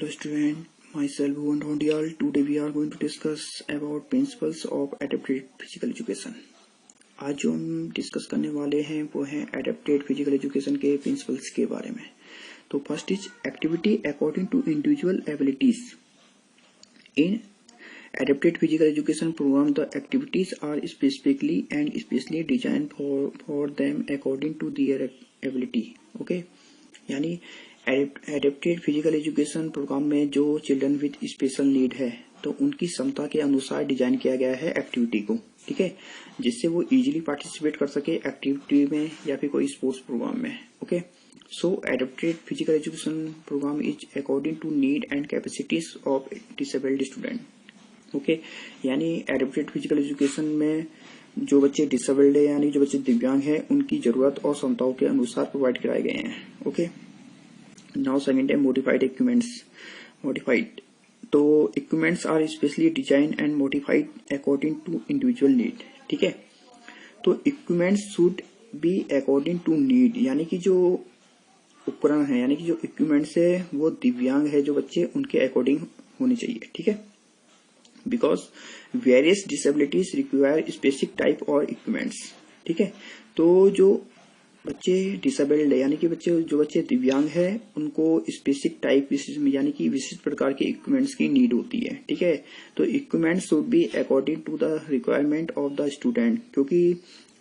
Hello student, myself Bhuvan Dhondial. Today we are going to discuss about principles of adapted physical education. आज जो हम discuss करने वाले हैं वो है एडेप्टेड फिजिकल एजुकेशन के प्रिंसिपल्स के बारे में। तो first is activity according to individual abilities. In adapted physical education program, the activities are specifically and specially designed for them according to their ability. Okay, यानी एडेप्टेड फिजिकल एजुकेशन प्रोग्राम में जो children with special need है तो उनकी क्षमता के अनुसार design किया गया है एक्टिविटी को, ठीक है, जिससे वो इजीली पार्टिसिपेट कर सके एक्टिविटी में या फिर कोई स्पोर्ट्स प्रोग्राम में। Okay, so adapted physical education program is according to need and capacities of disabled student. Okay, यानी एडेप्टेड फिजिकल एजुकेशन में जो बच्चे डिसेबल्ड है यानी जो बच्चे दिव्यांग है उनकी जरूरत और क्षमताओं के अनुसार प्रोवाइड कराए गए हैं। ओके, नाउ सेकंड है मॉडिफाइड इक्विपमेंट्स। मॉडिफाइड तो equipments are specially design and modified according to individual need, ठीक है। तो equipments should be according to need, यानी कि जो उपकरण है यानी कि जो इक्विपमेंट्स है वो दिव्यांग है जो बच्चे उनके अकॉर्डिंग होनी चाहिए, ठीक है, because various disabilities require specific type और इक्विपमेंट्स, ठीक है। तो जो बच्चे डिसेबल्ड है यानी कि जो बच्चे दिव्यांग है उनको स्पेसिफिक टाइप यानी कि विशिष्ट प्रकार के इक्विपमेंट्स की नीड होती है, ठीक है। तो equipments should be according to the requirement of the student, क्योंकि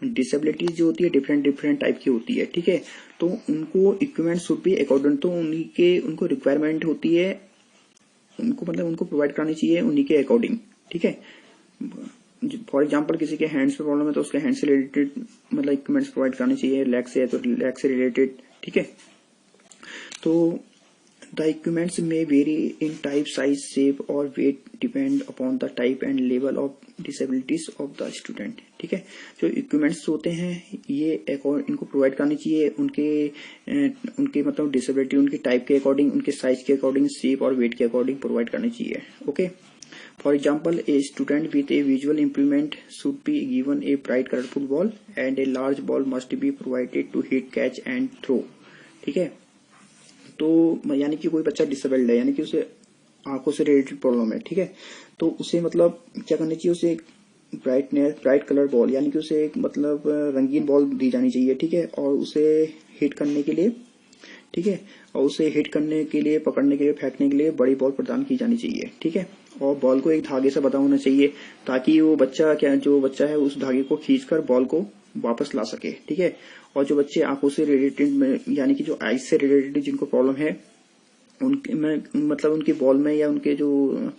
डिसेबिलिटीज जो होती है डिफरेंट टाइप की होती है, ठीक है। तो उनको इक्विपमेंट्स शुड बी अकॉर्डिंग, तो उनको रिक्वायरमेंट होती है, उनको प्रोवाइड करानी चाहिए उन्हीं के अकॉर्डिंग, ठीक है। फॉर एग्जाम्पल किसी के हैंड्स पे प्रॉब्लम है तो उसके हैंड से रिलेटेड इक्विपमेंट्स प्रोवाइड कराने चाहिए, लेग से है तो लेग से रिलेटेड, ठीक है। तो the equipments may vary in type, size, shape और weight depend upon the type and level of disabilities of the student, ठीक है। जो इक्विपमेंट्स होते हैं ये इनको प्रोवाइड करनी चाहिए उनके डिसेबिलिटी उनके टाइप के अकॉर्डिंग, उनके साइज के अकॉर्डिंग, शेप और वेट के अकॉर्डिंग प्रोवाइड करनी चाहिए। Okay, for example, a student with a visual impairment should be given a bright colorful ball and a large ball must be provided to hit, catch and throw, ठीक है। तो यानी कि कोई बच्चा डिसेबल्ड है यानी कि उसे आंखों से रिलेटेड प्रॉब्लम है, ठीक है, तो उसे क्या करना चाहिए, उसे ब्राइट कलर बॉल यानी कि उसे एक रंगीन बॉल दी जानी चाहिए, ठीक है, और उसे हिट करने के लिए, ठीक है, और उसे हिट करने के लिए, पकड़ने के लिए, फेंकने के लिए बड़ी बॉल प्रदान की जानी चाहिए, ठीक है। और बॉल को एक धागे से बंधा होना चाहिए ताकि वो जो बच्चा है उस धागे को खींचकर बॉल को वापस ला सके, ठीक है। और जो बच्चे आंखों से रिलेटेड यानी कि जो आइज से रिलेटेड जिनको प्रॉब्लम है उनके में उनकी बॉल में या उनके जो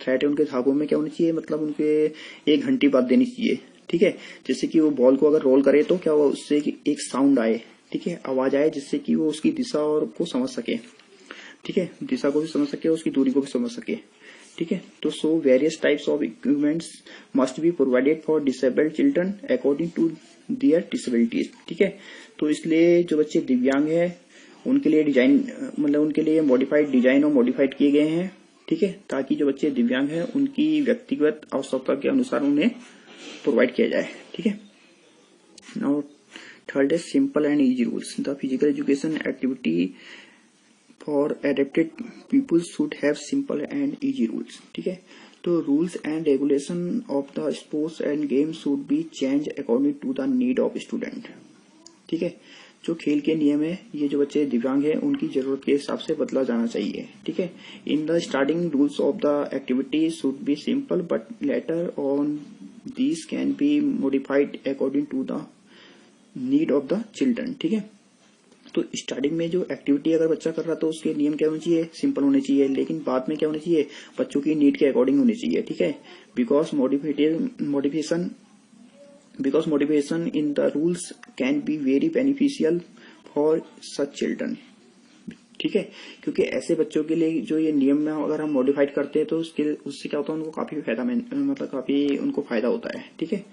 थ्रेड है उनके धागों में क्या होनी चाहिए, उनके 1 घंटी बाद देनी चाहिए, ठीक है, जिससे कि वो बॉल को अगर रोल करे तो क्या हुआ उससे एक साउंड आए, ठीक है, आवाज आए, जिससे कि वो उसकी दिशा और को समझ सके, ठीक है, दिशा को भी समझ सके और उसकी दूरी को भी समझ सके, ठीक है। तो so various types of equipments must be provided for disabled children according to their disabilities, ठीक है। तो इसलिए जो बच्चे दिव्यांग है उनके लिए डिजाइन उनके लिए मॉडिफाइड डिजाइन और मॉडिफाइड किए गए हैं, ठीक है, ताकि जो बच्चे दिव्यांग है उनकी व्यक्तिगत आवश्यकता के अनुसार उन्हें प्रोवाइड किया जाए, ठीक है। नाउ थर्ड है simple and easy rules. The physical education activity for adapted people should have simple and easy rules, ठीक है। तो rules and regulation of the sports and games should be change according to the need of student, ठीक है। जो खेल के नियम है ये जो बच्चे दिव्यांग है उनकी जरूरत के हिसाब से बदला जाना चाहिए, ठीक है। In the starting rules of the activity should be simple but later on these can be modified according to the need of the children, ठीक है। तो स्टार्टिंग में जो एक्टिविटी अगर बच्चा कर रहा तो उसके नियम क्या होने चाहिए, सिंपल होने चाहिए, लेकिन बाद में क्या होने चाहिए, बच्चों की नीड के अकॉर्डिंग होने चाहिए, ठीक है। Because modification in the rules can be very beneficial for such children, ठीक है, क्योंकि ऐसे बच्चों के लिए जो ये नियम में अगर हम मॉडिफाइड करते हैं तो उससे क्या होता है, उनको काफी फायदा काफी उनको फायदा होता है, ठीक है।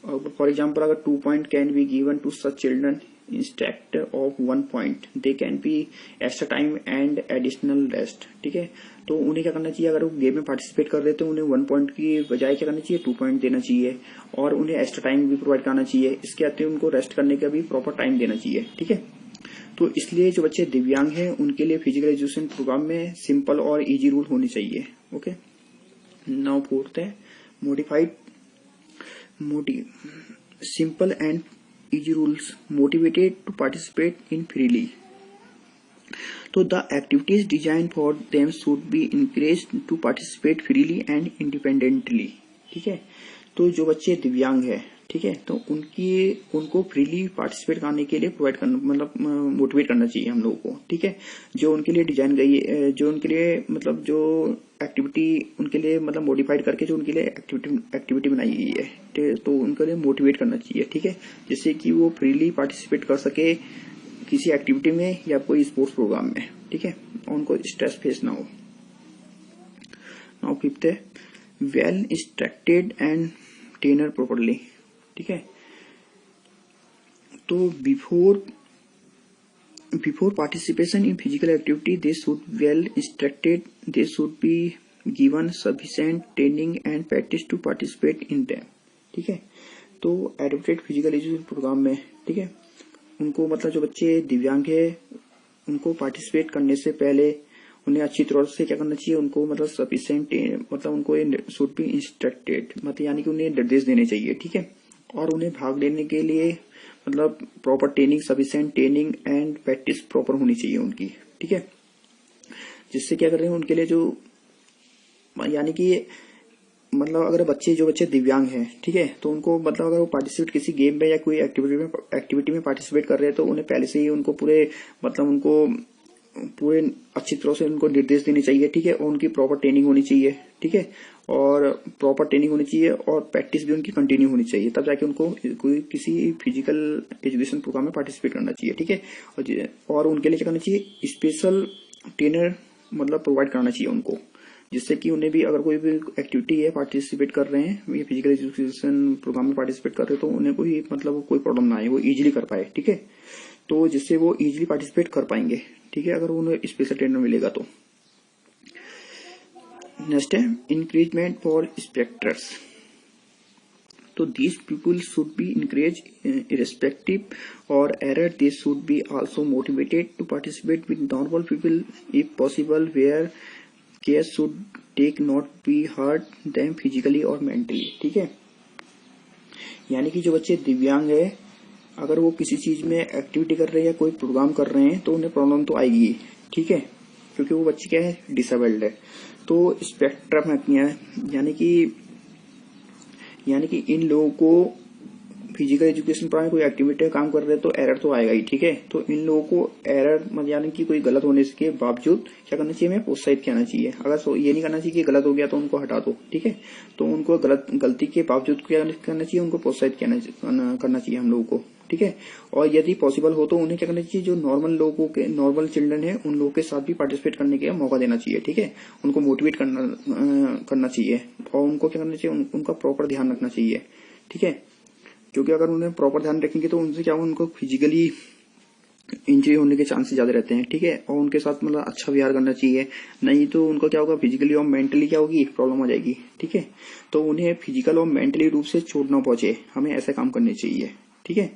फॉर एग्जाम्पल अगर 2 point can be given to such children instead of 1 point, they can be extra time and additional rest, ठीक है। तो उन्हें क्या करना चाहिए, अगर वो गेम में पार्टिसिपेट कर रहे तो उन्हें 1 पॉइंट की बजाय क्या करना चाहिए, 2 पॉइंट देना चाहिए और उन्हें एक्स्ट्रा टाइम भी प्रोवाइड करना चाहिए। इसके अतिरिक्त उनको रेस्ट करने का भी प्रॉपर टाइम देना चाहिए, ठीक है। तो इसलिए जो बच्चे दिव्यांग हैं उनके लिए फिजिकल एजुकेशन प्रोग्राम में सिंपल और इजी रूल होने चाहिए। ओके, नाउ फोर्थ है simple and easy rules motivated to participate in freely. So the activities designed for them should be encouraged to participate freely and independently. ठीक है, तो जो बच्चे दिव्यांग है, ठीक है, तो उनको फ्रीली पार्टिसिपेट करने के लिए प्रोवाइड करना, मतलब मोटिवेट करना चाहिए हम लोगों को। ठीक है, जो उनके लिए डिजाइन गई है, जो उनके लिए मतलब जो एक्टिविटी उनके लिए मतलब मॉडिफाइड करके जो उनके लिए एक्टिविटी बनाई गई है, तो उनके लिए मोटिवेट करना चाहिए। ठीक है, जिससे कि वो फ्रीली पार्टिसिपेट कर सके किसी एक्टिविटी में या कोई स्पोर्ट्स प्रोग्राम में। ठीक है, और उनको स्ट्रेस फेस ना हो। नाउ फिफ्थ है well instructed and trainer properly. ठीक है, तो before participation in physical activity they should well instructed, they should be given sufficient training and practice to participate in them. ठीक है, तो एडप्टेड फिजिकल एजुकेशन प्रोग्राम में, ठीक है, उनको मतलब जो बच्चे दिव्यांग है उनको पार्टिसिपेट करने से पहले उन्हें अच्छी तरह से क्या करना चाहिए, उनको मतलब सफिशिएंट, मतलब उनको शुड बी इंस्ट्रक्टेड, मतलब यानी कि उन्हें निर्देश देने चाहिए। ठीक है, और उन्हें भाग लेने के लिए मतलब proper training, sufficient training and practice proper होनी चाहिए उनकी। ठीक है, जिससे क्या कर रहे हैं उनके लिए जो यानी कि मतलब अगर जो बच्चे दिव्यांग हैं, ठीक है, तो उनको मतलब अगर वो पार्टिसिपेट किसी गेम में या कोई एक्टिविटी में पार्टिसिपेट कर रहे हैं तो उन्हें पहले से ही उनको पूरे अच्छी तरह से उनको निर्देश देने चाहिए। ठीक है, और उनकी प्रॉपर ट्रेनिंग होनी चाहिए। ठीक है, और प्रॉपर ट्रेनिंग होनी चाहिए और प्रैक्टिस भी उनकी कंटिन्यू होनी चाहिए, तब जाके उनको कोई किसी फिजिकल एजुकेशन प्रोग्राम में पार्टिसिपेट करना चाहिए। ठीक है, और उनके लिए क्या करना चाहिए, स्पेशल ट्रेनर मतलब प्रोवाइड करना चाहिए उनको, जिससे कि उन्हें भी अगर कोई भी एक्टिविटी है पार्टिसिपेट कर रहे हैं, ये फिजिकल एजुकेशन प्रोग्राम में पार्टिसिपेट कर रहे हैं, तो उन्हें कोई प्रॉब्लम ना आए, वो इजीली कर पाए। ठीक है, तो जिससे वो इजीली पार्टिसिपेट कर पाएंगे। ठीक है, अगर उन्हें स्पेशल ट्रेनर मिलेगा तो। नेक्स्ट है इंक्रीजमेंट फॉर स्पेक्टर्स। तो these people should be encouraged irrespective or error. They should be also motivated to participate with normal people if possible, where care should take not be hurt them physically or mentally. ठीक है, यानी कि जो बच्चे दिव्यांग है अगर वो किसी चीज में एक्टिविटी कर रहे हैं या कोई प्रोग्राम कर रहे हैं तो उन्हें प्रॉब्लम तो आएगी। ठीक है, क्योंकि वो बच्चे क्या है, डिसेबल्ड है। तो स्पेक्ट्रम है, यानी कि इन लोगों को फिजिकल एजुकेशन पर कोई एक्टिविटी काम कर रहे हैं तो एरर तो आएगा ही। ठीक है, तो इन लोगों को एरर यानी कि कोई गलत होने के बावजूद क्या करना चाहिए, हमें प्रोत्साहित करना चाहिए। अगर ये नहीं करना चाहिए कि गलत हो गया तो उनको हटा दो। ठीक है, तो उनको गलती के बावजूद क्या करना चाहिए, उनको प्रोत्साहित करना चाहिए हम लोगों को। ठीक है, और यदि पॉसिबल हो तो उन्हें क्या करना चाहिए, जो नॉर्मल चिल्ड्रन है उन लोगों के साथ भी पार्टिसिपेट करने का मौका देना चाहिए। ठीक है, उनको मोटिवेट करना चाहिए और उनको क्या करना चाहिए, उनका प्रॉपर ध्यान रखना चाहिए। ठीक है, क्योंकि अगर उन्हें प्रॉपर ध्यान रखेंगे तो उनसे क्या उनको फिजिकली इंजरी होने के चांसेस ज्यादा रहते हैं। ठीक है, और उनके साथ मतलब अच्छा व्यवहार करना चाहिए, नहीं तो उनको क्या होगा, फिजिकली और मेंटली क्या होगी, प्रॉब्लम हो जाएगी। ठीक है, तो उन्हें फिजिकल और मेंटली रूप से चोट ना पहुंचे, हमें ऐसे काम करने चाहिए। ठीक है,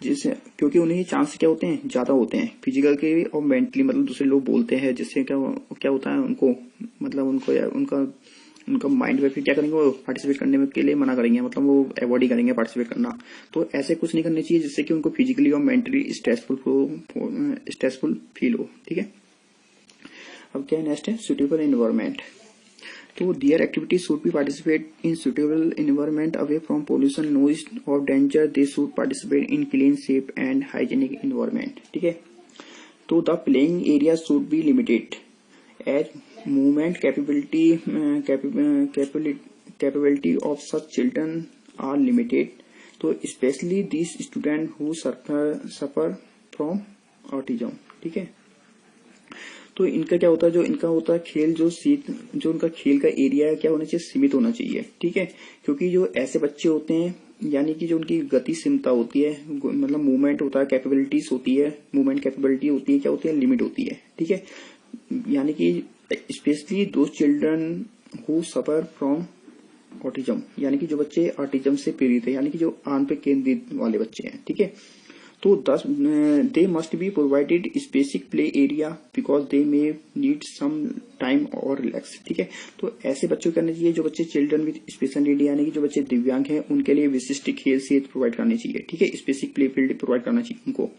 जिससे क्योंकि उन्हें चांस क्या होते हैं, ज्यादा होते हैं फिजिकल के भी और मेंटली, मतलब दूसरे लोग बोलते हैं, जिससे क्या होता है उनको मतलब उनका माइंड में फिर क्या करेंगे, वो पार्टिसिपेट करने में के लिए मना करेंगे, मतलब वो अवॉइड ही करेंगे पार्टिसिपेट करना। तो ऐसे कुछ नहीं करना चाहिए जिससे कि उनको फिजिकली और मेंटली स्ट्रेसफुल फील हो। ठीक है, अब क्या है नेक्स्ट है सुटेबल एनवायरमेंट। तो their activity should be participate in suitable environment away from pollution, noise और danger. They should participate in clean, safe and hygienic environment. ठीक है, तो the playing area should be limited as movement capability of such children are limited. तो especially these students who suffer from autism. ठीक है, तो इनका क्या होता है, जो इनका होता है खेल, जो उनका खेल का एरिया है क्या होना चाहिए, सीमित होना चाहिए। ठीक है, क्योंकि जो ऐसे बच्चे होते हैं यानी कि जो उनकी गति सीमता होती है, मतलब मूवमेंट होता है, कैपेबिलिटीज होती है, मूवमेंट कैपेबिलिटी होती है, क्या होती है, लिमिट होती है। ठीक है, यानी कि स्पेशली दो children who suffer from autism, यानी कि जो बच्चे ऑटिज्म से पीड़ित है, यानी कि जो आन पे केंद्रित वाले बच्चे हैं। ठीक है, तो they must be provided specific play area because they may need some time और रिलैक्स। ठीक है, तो ऐसे बच्चों को करना चाहिए जो बच्चे चिल्ड्रन विद स्पेशल नीड यानी कि जो बच्चे दिव्यांग हैं उनके लिए विशिष्ट खेल से प्रोवाइड करनी चाहिए। ठीक है, स्पेसिफिक प्ले फील्ड प्रोवाइड करना चाहिए उनको,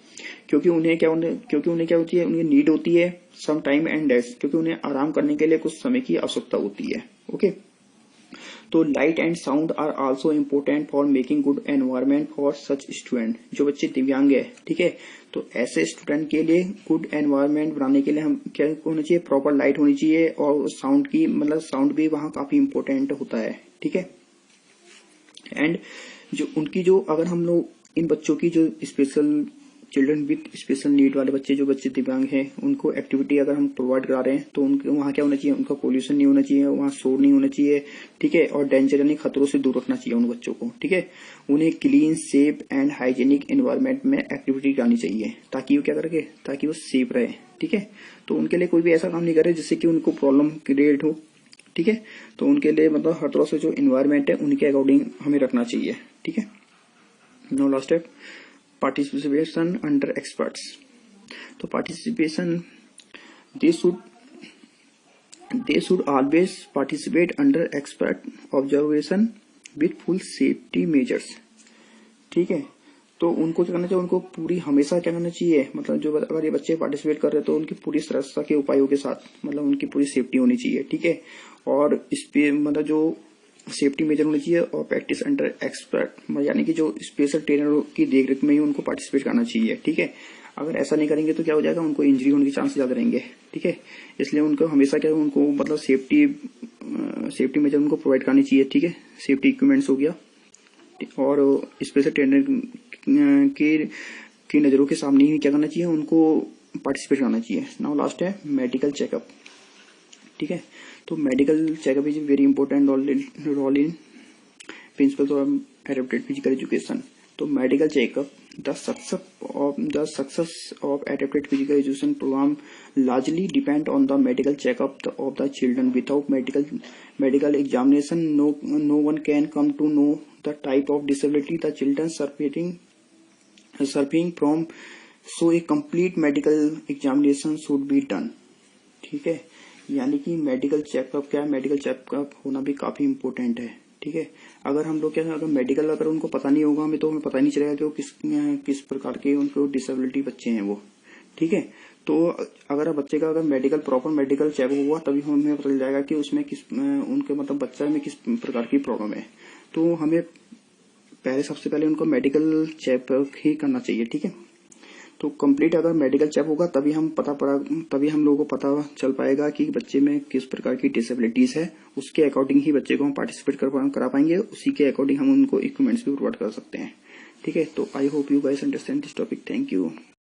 क्योंकि उन्हें क्या होती है, उन्हें नीड होती है सम टाइम एंड रेस्ट, क्योंकि उन्हें आराम करने के लिए कुछ समय की आवश्यकता होती है। ओके, तो light and sound are also important for making good environment for such student. जो बच्चे दिव्यांग है, ठीक है, तो ऐसे स्टूडेंट के लिए गुड एनवायरमेंट बनाने के लिए हम क्या होना चाहिए, प्रॉपर लाइट होनी चाहिए और साउंड की साउंड भी वहां काफी इम्पोर्टेंट होता है। ठीक है, एंड जो अगर हम लोग इन बच्चों की जो special children with special need वाले बच्चे, जो बच्चे दिव्यांग हैं, उनको एक्टिविटी अगर हम प्रोवाइड करा रहे हैं तो उनके वहाँ क्या होना चाहिए, उनका पोल्यूशन नहीं होना चाहिए, वहाँ शोर नहीं होना चाहिए। ठीक है, और डेंजर यानी खतरों से दूर रखना चाहिए उन बच्चों को। ठीक है, उन्हें clean, safe and hygienic environment में एक्टिविटी करानी चाहिए ताकि वो क्या करके, ताकि वो सेफ रहे। ठीक है, तो उनके लिए कोई भी ऐसा काम नहीं करे जिससे कि उनको प्रॉब्लम क्रिएट हो। ठीक है, तो उनके लिए हर तरह से जो एनवायरमेंट है उनके अकॉर्डिंग हमें रखना चाहिए। ठीक है, no last step, participation under experts। तो participation, they should always participate under expert observation with full safety measures। ठीक है, तो उनको क्या करना चाहिए, उनको पूरी हमेशा क्या करना चाहिए, जो अगर ये बच्चे पार्टिसिपेट कर रहे हैं तो उनकी पूरी सुरक्षा के उपायों के साथ उनकी पूरी सेफ्टी होनी चाहिए। ठीक है, और इस पे जो सेफ्टी मेजर होनी चाहिए और प्रैक्टिस अंडर एक्सपर्ट यानी कि जो स्पेशल ट्रेनर की देखरेख में ही उनको पार्टिसिपेट करना चाहिए। ठीक है, अगर ऐसा नहीं करेंगे तो क्या हो जाएगा, उनको इंजरी होने के चांस ज्यादा रहेंगे। ठीक है, इसलिए उनको हमेशा क्या उनको सेफ्टी मेजर उनको प्रोवाइड करनी चाहिए। ठीक है, सेफ्टी इक्विपमेंट्स हो गया और स्पेशल ट्रेनर की नजरों के सामने ही क्या करना चाहिए, उनको पार्टिसिपेट करना चाहिए। नाउ लास्ट है मेडिकल चेकअप। ठीक है, तो medical checkup is very important role in principles of adapted physical education. तो medical checkup, the success of adapted physical education programme largely depend on the medical checkup of the children. Without medical examination no one can come to know the type of disability the children suffering from, so a complete medical examination should be done. ठीक है, यानी कि medical checkup क्या है, medical checkup होना भी काफी important है। ठीक है, अगर हम लोग क्या है, अगर उनको पता नहीं होगा हमें, तो हमें पता नहीं चलेगा कि वो किस प्रकार के उनको डिसेबिलिटी बच्चे हैं वो। ठीक है, तो अगर बच्चे का प्रॉपर मेडिकल चेकअप हुआ तभी हमें पता चल जाएगा कि उसमें उनके बच्चे में किस प्रकार की प्रॉब्लम है। तो हमें सबसे पहले उनको मेडिकल चेकअप ही करना चाहिए। ठीक है, तो कंप्लीट अगर मेडिकल चेक होगा तभी हम लोगों को पता चल पाएगा कि बच्चे में किस प्रकार की डिसेबिलिटीज है, उसके अकॉर्डिंग ही बच्चे को हम पार्टिसिपेट करा पाएंगे, उसी के अकॉर्डिंग हम उनको इक्विपमेंट्स भी प्रोवाइड कर सकते हैं। ठीक है, तो I hope you guys understand this topic. Thank you.